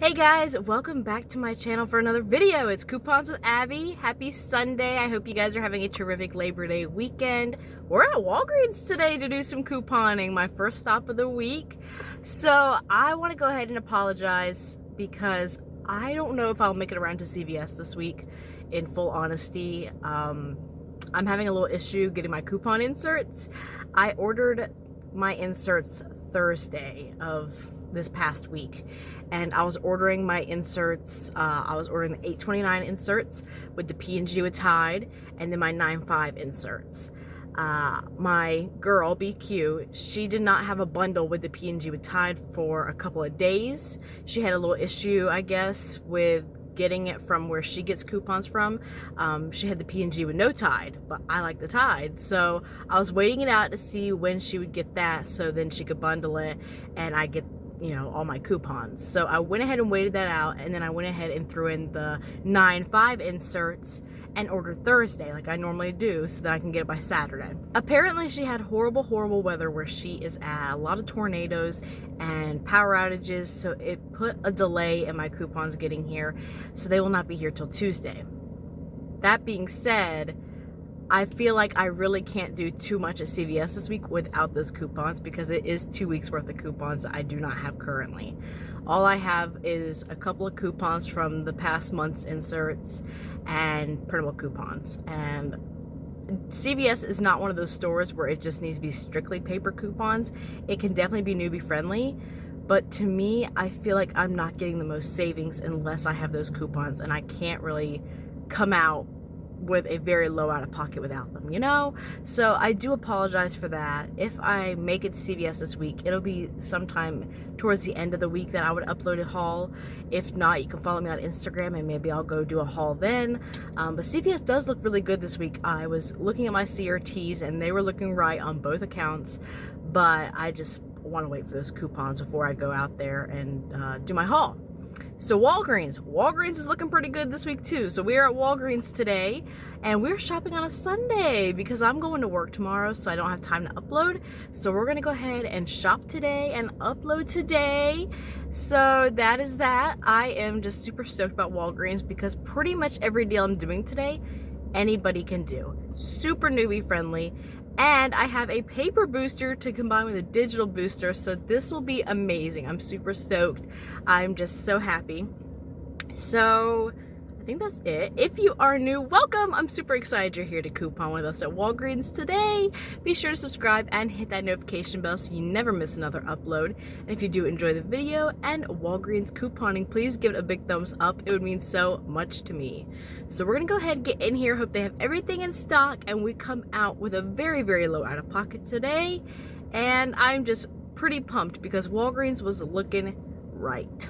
Hey guys, welcome back to my channel for another video. It's Coupons with Abby. Happy Sunday. I hope you guys are having a terrific Labor Day weekend. We're at Walgreens today to do some couponing, my first stop of the week. So I want to go ahead and apologize because I don't know if I'll make it around to CVS this week, in full honesty. I'm having a little issue getting my coupon inserts. I ordered my inserts Thursday of this past week, and I was ordering my inserts. I was ordering the $8.29 inserts with the P&G with Tide, and then my $9.5 inserts. My girl BQ, she did not have a bundle with the P&G with Tide for a couple of days. She had a little issue, I guess, with getting it from where she gets coupons from. She had the P&G with no Tide, but I like the Tide, so I was waiting it out to see when she would get that, so then she could bundle it and I get, you know, all my coupons. So I went ahead and waited that out, and then I went ahead and threw in the 9.5 inserts and ordered Thursday like I normally do so that I can get it by Saturday. Apparently she had horrible weather where she is at, a lot of tornadoes and power outages, so it put a delay in my coupons getting here, so they will not be here till Tuesday. That being said, I feel like I really can't do too much at CVS this week without those coupons, because it is 2 weeks worth of coupons I do not have currently. All I have is a couple of coupons from the past month's inserts and printable coupons. And CVS is not one of those stores where it just needs to be strictly paper coupons. It can definitely be newbie friendly, but to me, I feel like I'm not getting the most savings unless I have those coupons, and I can't really come out with a very low out of pocket without them, you know? So I do apologize for that. If I make it to CVS this week, it'll be sometime towards the end of the week that I would upload a haul. If not, you can follow me on Instagram and maybe I'll go do a haul then. But CVS does look really good this week. I was looking at my CRTs and they were looking right on both accounts, but I just want to wait for those coupons before I go out there and do my haul. So Walgreens is looking pretty good this week too. So we are at Walgreens today, and we're shopping on a Sunday because I'm going to work tomorrow, so I don't have time to upload. So we're gonna go ahead and shop today and upload today. So that is that. I am just super stoked about Walgreens because pretty much every deal I'm doing today, anybody can do. Super newbie friendly. And I have a paper booster to combine with a digital booster, so this will be amazing. I'm super stoked. I'm just so happy. So I think that's it. If you are new, welcome. I'm super excited you're here to coupon with us at Walgreens today. Be sure to subscribe and hit that notification bell so you never miss another upload. And if you do enjoy the video and Walgreens couponing, please give it a big thumbs up. It would mean so much to me. So we're gonna go ahead and get in here. Hope they have everything in stock and we come out with a very low out of pocket today. And I'm just pretty pumped because Walgreens was looking right.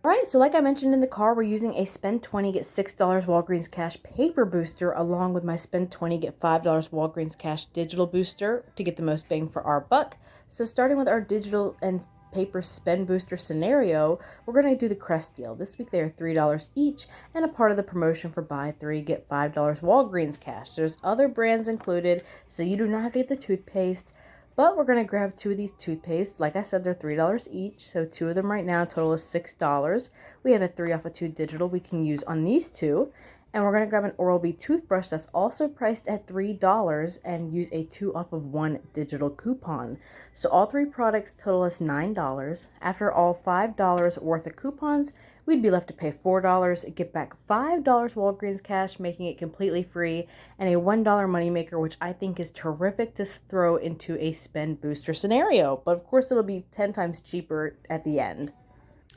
Alright, so like I mentioned in the car, we're using a spend 20 get $6 Walgreens cash paper booster along with my spend 20 get $5 Walgreens cash digital booster to get the most bang for our buck. So starting with our digital and paper spend booster scenario, we're going to do the Crest deal. This week they are $3 each and a part of the promotion for buy 3 get $5 Walgreens cash. There's other brands included, so you do not have to get the toothpaste. But we're going to grab 2 of these toothpastes. Like I said, they're $3 each, so 2 of them right now, total is $6. We have a 3 off of 2 digital we can use on these 2. And we're going to grab an Oral-B toothbrush that's also priced at $3 and use a 2 off of 1 digital coupon. So all 3 products total us $9. After all $5 worth of coupons, we'd be left to pay $4, get back $5 Walgreens cash, making it completely free, and a $1 moneymaker, which I think is terrific to throw into a spend booster scenario. But of course, it'll be 10 times cheaper at the end.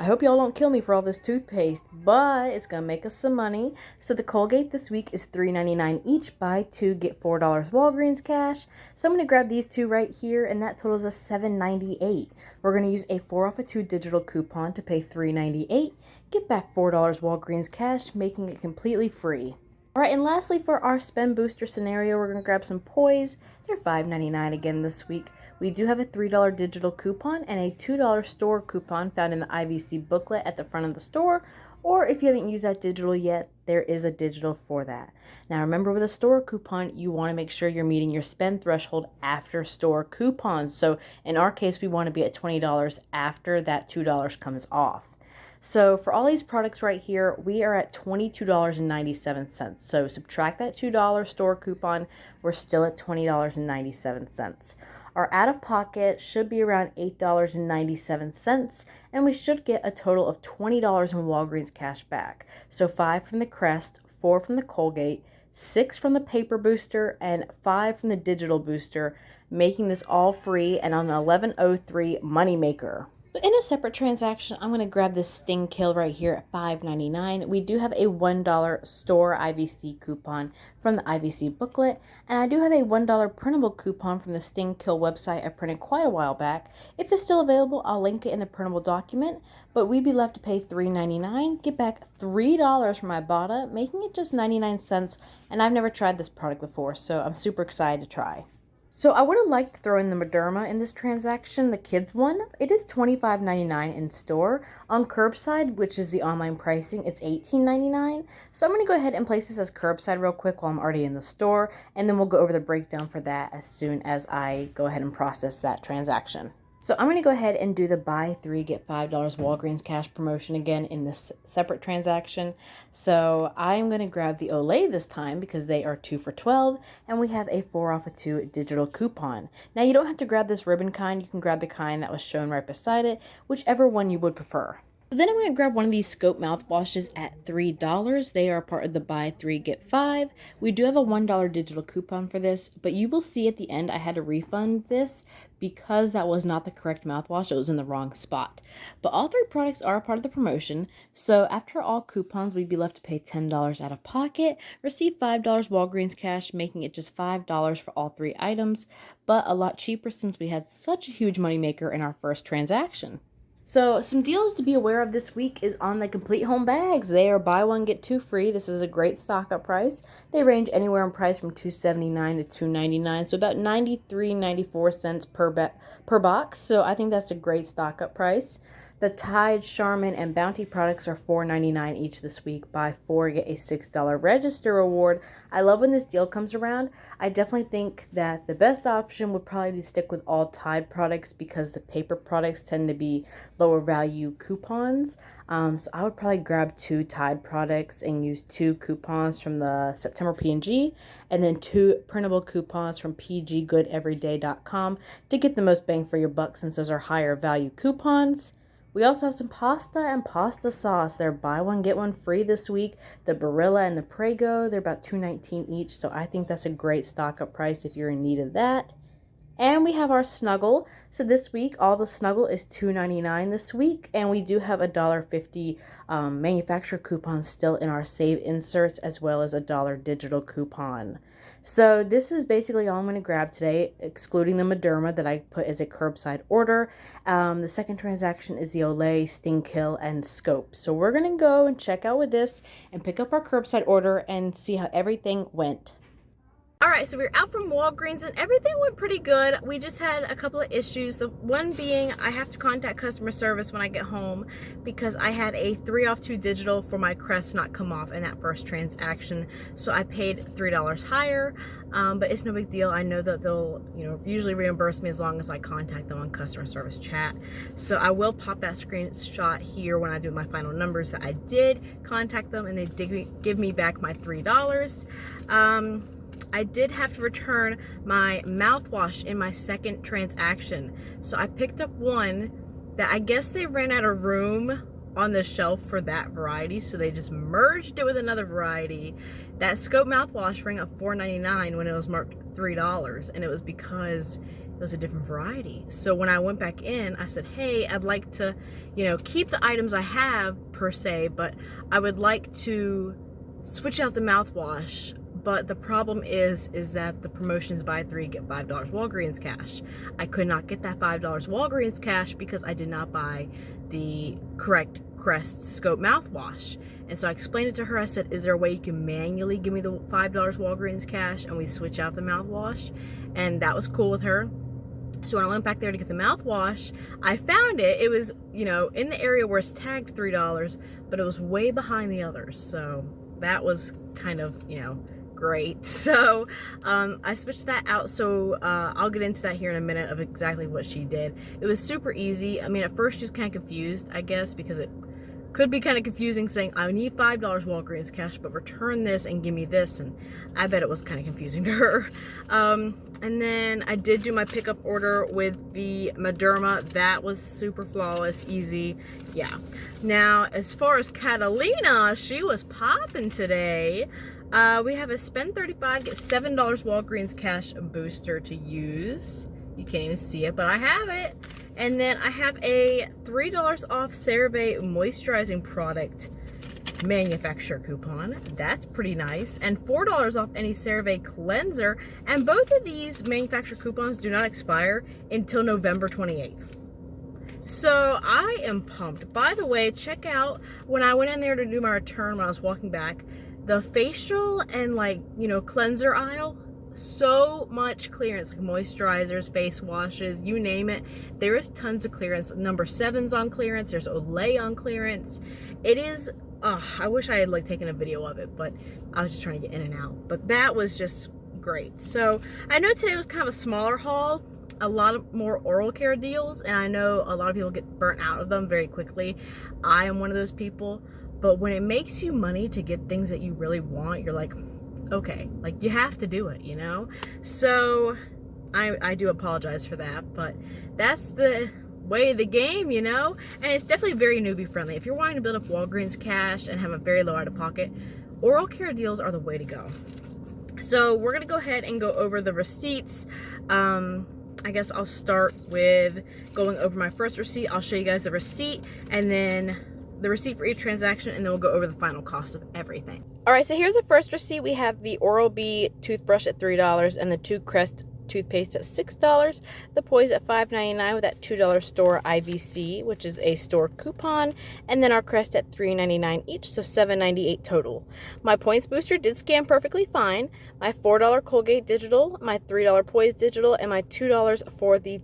I hope y'all don't kill me for all this toothpaste, but it's going to make us some money. So the Colgate this week is $3.99 each. Buy 2, get $4 Walgreens cash. So I'm going to grab these 2 right here, and that totals us $7.98. We're going to use a 4 off of 2 digital coupon to pay $3.98. Get back $4 Walgreens cash, making it completely free. Alright, and lastly for our spend booster scenario, we're going to grab some Poise. They're $5.99 again this week. We do have a $3 digital coupon and a $2 store coupon found in the IVC booklet at the front of the store, or if you haven't used that digital yet, there is a digital for that. Now remember, with a store coupon, you want to make sure you're meeting your spend threshold after store coupons. So in our case, we want to be at $20 after that $2 comes off. So for all these products right here, we are at $22.97. So subtract that $2 store coupon, we're still at $20.97. Our out-of-pocket should be around $8.97, and we should get a total of $20 in Walgreens cash back. So 5 from the Crest, 4 from the Colgate, 6 from the paper booster, and 5 from the digital booster, making this all free and on an 1103 moneymaker. But in a separate transaction, I'm going to grab this Sting Kill right here at $5.99. We do have a $1 store IVC coupon from the IVC booklet, and I do have a $1 printable coupon from the Sting Kill website I printed quite a while back. If it's still available, I'll link it in the printable document, but we'd be left to pay $3.99, get back $3 from Ibotta, making it just 99 cents, and I've never tried this product before, so I'm super excited to try. So I would have liked to throw in the Mederma in this transaction, the kids one. It is $25.99 in store. On curbside, which is the online pricing, it's $18.99. So I'm going to go ahead and place this as curbside real quick while I'm already in the store, and then we'll go over the breakdown for that as soon as I go ahead and process that transaction. So I'm going to go ahead and do the buy 3 get $5 Walgreens cash promotion again in this separate transaction. So I'm going to grab the Olay this time because they are 2 for $12, and we have a 4 off of 2 digital coupon. Now you don't have to grab this ribbon kind. You can grab the kind that was shown right beside it, whichever one you would prefer. Then I'm going to grab one of these Scope mouthwashes at $3. They are part of the buy 3 get 5. We do have a $1 digital coupon for this, but you will see at the end I had to refund this because that was not the correct mouthwash. It was in the wrong spot. But all 3 products are a part of the promotion, so after all coupons, we'd be left to pay $10 out of pocket, receive $5 Walgreens cash, making it just $5 for all 3 items, but a lot cheaper since we had such a huge moneymaker in our first transaction. So some deals to be aware of this week is on the Complete Home bags. They are buy 1 get 2 free. This is a great stock up price. They range anywhere in price from $2.79 to $2.99, so about 93-94 cents per box. So I think that's a great stock up price. The Tide, Charmin, and Bounty products are $4.99 each this week. Buy 4, get a $6 register reward. I love when this deal comes around. I definitely think that the best option would probably be to stick with all Tide products because the paper products tend to be lower value coupons. So I would probably grab 2 Tide products and use 2 coupons from the September P&G and then 2 printable coupons from pggoodeveryday.com to get the most bang for your buck since those are higher value coupons. We also have some pasta and pasta sauce. They're buy 1 get 1 free this week. The Barilla and the Prego, they're about $2.19 each, so I think that's a great stock up price if you're in need of that. And we have our Snuggle. So this week, all the Snuggle is $2.99 this week, and we do have a $1.50 manufacturer coupon still in our save inserts, as well as a $1 digital coupon. So this is basically all I'm going to grab today, excluding the Mederma that I put as a curbside order. The second transaction is the Olay, Sting Kill, and Scope. So we're going to go and check out with this and pick up our curbside order and see how everything went. Alright, so we were out from Walgreens and everything went pretty good. We just had a couple of issues. The one being I have to contact customer service when I get home because I had a 3 off 2 digital for my Crest not come off in that first transaction. So I paid $3 higher, but it's no big deal. I know that they'll usually reimburse me as long as I contact them on customer service chat. So I will pop that screenshot here when I do my final numbers that I did contact them and they did give me back my $3. I did have to return my mouthwash in my second transaction. So I picked up one that I guess they ran out of room on the shelf for that variety, so they just merged it with another variety. That Scope mouthwash rang up $4.99 when it was marked $3, and it was because it was a different variety. So when I went back in, I said, hey, I'd like to, keep the items I have per se, but I would like to switch out the mouthwash. But the problem is that the promotion is buy 3 get $5 Walgreens cash. I could not get that $5 Walgreens cash because I did not buy the correct Crest Scope mouthwash. And so I explained it to her. I said, is there a way you can manually give me the $5 Walgreens cash and we switch out the mouthwash? And that was cool with her. So when I went back there to get the mouthwash, I found it. It was, in the area where it's tagged $3, but it was way behind the others. So that was kind of, you know, great. So I switched that out, so I'll get into that here in a minute of exactly what she did. It was super easy. I mean, at first she was kind of confused, I guess, because it could be kind of confusing saying I need $5 Walgreens cash, but return this and give me this, and I bet it was kind of confusing to her. And then I did do my pickup order with the Mederma. That was super flawless, easy. Yeah. Now, as far as Catalina, she was popping today. We have a spend $35, get $7 Walgreens cash booster to use. You can't even see it, but I have it. And then I have a $3 off CeraVe moisturizing product manufacturer coupon. That's pretty nice. And $4 off any CeraVe cleanser. And both of these manufacturer coupons do not expire until November 28th. So I am pumped. By the way, check out when I went in there to do my return when I was walking back, the facial and, like, you know, cleanser aisle, so much clearance, like moisturizers, face washes, you name it. There is tons of clearance. Number 7's on clearance. There's Olay on clearance. It is, I wish I had like taken a video of it, but I was just trying to get in and out. But that was just great. So I know today was kind of a smaller haul, a lot of more oral care deals, and I know a lot of people get burnt out of them very quickly. I am one of those people, but when it makes you money to get things that you really want, you're like, okay, like you have to do it, you know? So I do apologize for that, but that's the way of the game, you know? And it's definitely very newbie friendly. If you're wanting to build up Walgreens cash and have a very low out of pocket, oral care deals are the way to go. So we're gonna go ahead and go over the receipts. I guess I'll start with going over my first receipt. I'll show you guys the receipt and then the receipt for each transaction, and then we'll go over the final cost of everything. All right, so here's the first receipt. We have the Oral-B toothbrush at $3 and the Two Crest toothpaste at $6. The Poise at $5.99 with that $2 store IVC, which is a store coupon, and then our Crest at $3.99 each, so $7.98 total. My points booster did scan perfectly fine. My $4 Colgate digital, my $3 Poise digital, and my $2 for the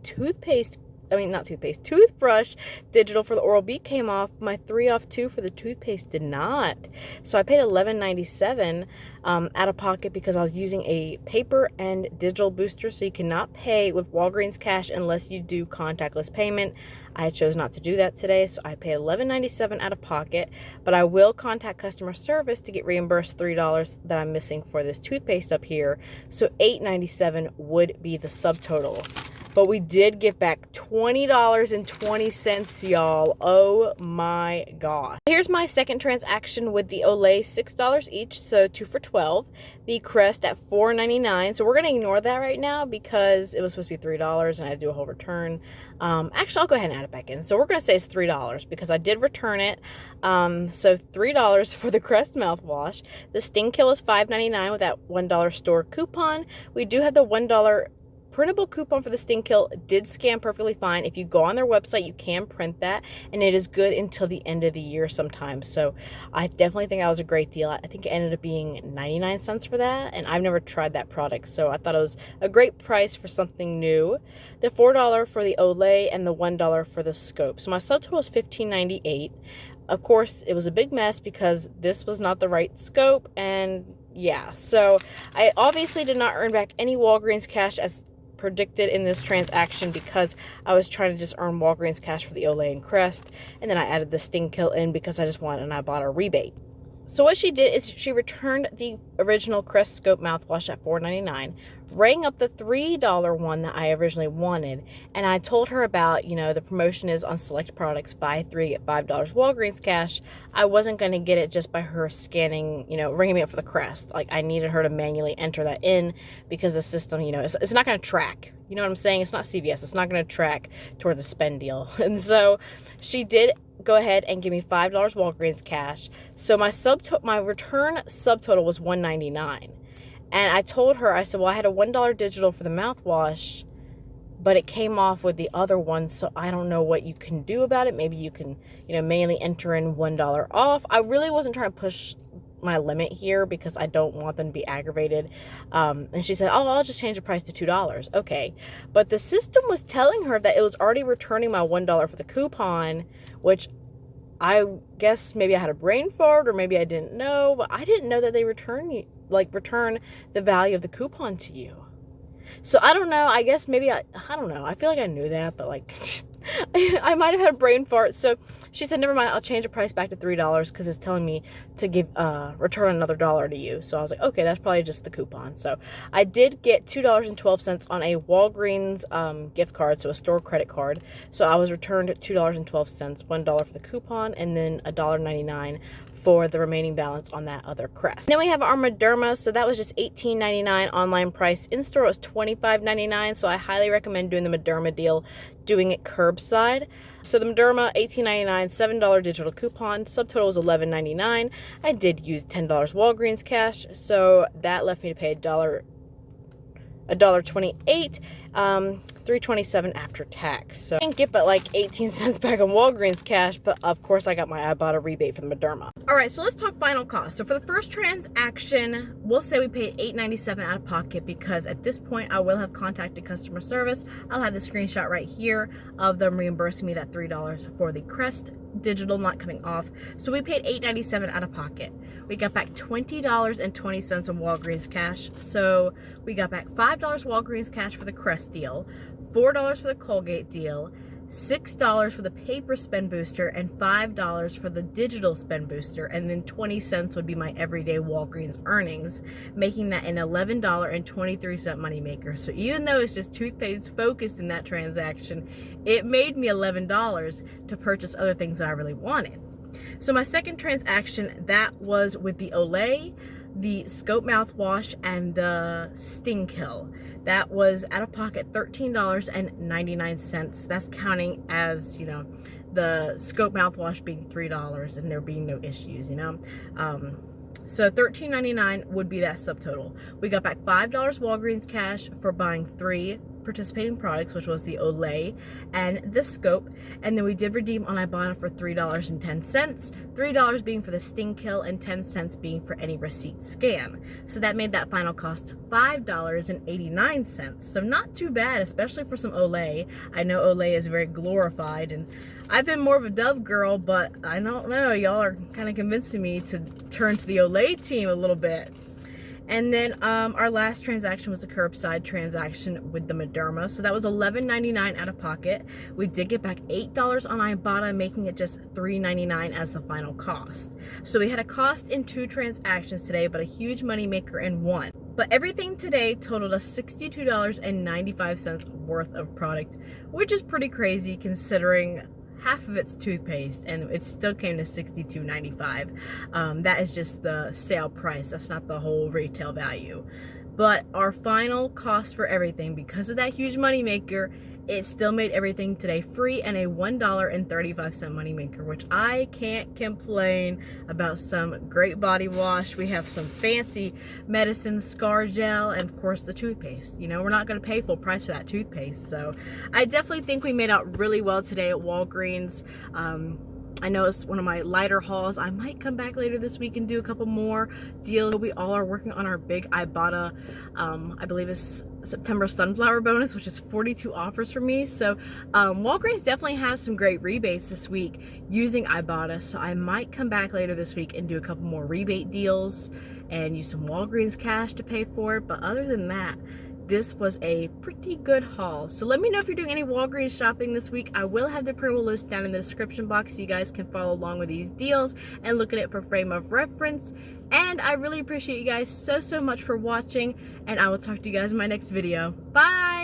toothbrush digital for the Oral-B came off. My 3 off 2 for the toothpaste did not. So I paid $11.97 out of pocket because I was using a paper and digital booster, so you cannot pay with Walgreens cash unless you do contactless payment. I chose not to do that today, so I paid $11.97 out of pocket, but I will contact customer service to get reimbursed $3 that I'm missing for this toothpaste up here. So $8.97 would be the subtotal. But we did get back $20.20, y'all. Oh my gosh. Here's my second transaction with the Olay, $6 each, so 2 for $12. The Crest at $4.99. So we're going to ignore that right now because it was supposed to be $3 and I had to do a whole return. Actually, I'll go ahead and add it back in. So we're going to say it's $3 because I did return it. So $3 for the Crest mouthwash. The Sting Kill is $5.99 with that $1 store coupon. We do have the $1 printable coupon for the Sting Kill. Did scan perfectly fine. If you go on their website, you can print that, and it is good until the end of the year sometimes. So I definitely think that was a great deal. I think it ended up being 99 cents for that, and I've never tried that product, so I thought it was a great price for something new. The $4 for the Olay and the $1 for the scope. So my subtotal was $15.98. Of course, it was a big mess because this was not the right scope, and yeah, so I obviously did not earn back any Walgreens cash as predicted in this transaction because I was trying to just earn Walgreens cash for the Olay and Crest, and then I added the Sting Kill in because I just wanted an Ibotta rebate. So what she did is she returned the original Crest Scope mouthwash at $4.99, rang up the $3 one that I originally wanted, and I told her about, you know, the promotion is on select products, buy 3, get $5 Walgreens cash. I wasn't going to get it just by her scanning, you know, ringing me up for the Crest. Like, I needed her to manually enter that in because the system, you know, it's not going to track. You know what I'm saying? It's not CVS. It's not going to track toward the spend deal. And so she did go ahead and give me $5 Walgreens cash. So my return subtotal was $1.99. And I told her, I said, well, I had a $1 digital for the mouthwash, but it came off with the other one, so I don't know what you can do about it. Maybe you can, you know, manually enter in $1 off. I really wasn't trying to push my limit here because I don't want them to be aggravated. And she said, oh, I'll just change the price to $2. Okay. But the system was telling her that it was already returning my $1 for the coupon, which I guess maybe I had a brain fart or maybe I didn't know, but I didn't know that they return the value of the coupon to you. So I don't know. I guess maybe I don't know. I feel like I knew that, but like I might have had a brain fart. So she said, never mind, I'll change the price back to $3 because it's telling me to give return another $1 to you. So I was like, okay, that's probably just the coupon. So I did get $2.12 on a Walgreens gift card, so a store credit card. So I was returned $2.12, $1 for the coupon, and then $1.99 for the remaining balance on that other crest. Then we have our Mederma, so that was just $18.99 online price. In store it was $25.99, so I highly recommend doing the Mederma deal, doing it curbside. So the Mederma, $18.99, $7 digital coupon, subtotal was $11.99. I did use $10 Walgreens cash, so that left me to pay $1.28, $3.27 after tax. So I didn't get but like 18 cents back on Walgreens cash, but of course I got my Ibotta rebate for the Mederma. All right, so let's talk final cost. So for the first transaction, we'll say we paid $8.97 out of pocket because at this point I will have contacted customer service. I'll have the screenshot right here of them reimbursing me that $3 for the crest digital not coming off. So we paid $8.97 out of pocket. We got back $20.20 on Walgreens cash. So we got back $5 Walgreens cash for the crest deal, $4 for the Colgate deal, $6 for the paper spend booster, and $5 for the digital spend booster, and then 20 cents would be my everyday Walgreens earnings, making that an $11.23 moneymaker. So even though it's just toothpaste focused in that transaction, it made me $11 to purchase other things that I really wanted. So my second transaction, that was with the Olay, the Scope mouthwash, and the Sting Kill. That was out of pocket $13.99. That's counting as, you know, the Scope mouthwash being $3 and there being no issues, you know. So $13.99 would be that subtotal. We got back $5 Walgreens cash for buying 3 participating products, which was the Olay and the Scope, and then we did redeem on Ibotta for $3.10, $3 being for the Sting Kill and 10 cents being for any receipt scan. So that made that final cost $5.89. So not too bad, especially for some Olay. I know Olay is very glorified, and I've been more of a Dove girl, but I don't know, y'all are kind of convincing me to turn to the Olay team a little bit. And then our last transaction was a curbside transaction with the Mederma. So that was $11.99 out of pocket. We did get back $8 on Ibotta, making it just $3.99 as the final cost. So we had a cost in 2 transactions today, but a huge money maker in 1. But everything today totaled us $62.95 worth of product, which is pretty crazy considering half of it's toothpaste, and it still came to $62.95. That is just the sale price. That's not the whole retail value. But our final cost for everything, because of that huge moneymaker, it still made everything today free and a $1.35 moneymaker, which I can't complain about. Some great body wash. We have some fancy medicine, scar gel, and of course the toothpaste. You know, we're not going to pay full price for that toothpaste. So I definitely think we made out really well today at Walgreens. I know it's one of my lighter hauls. I might come back later this week and do a couple more deals. We all are working on our big Ibotta, I believe it's September sunflower bonus, which is 42 offers for me. So Walgreens definitely has some great rebates this week using Ibotta. So I might come back later this week and do a couple more rebate deals and use some Walgreens cash to pay for it. But other than that, this was a pretty good haul. So let me know if you're doing any Walgreens shopping this week. I will have the printable list down in the description box so you guys can follow along with these deals and look at it for frame of reference. And I really appreciate you guys so much for watching, and I will talk to you guys in my next video. Bye!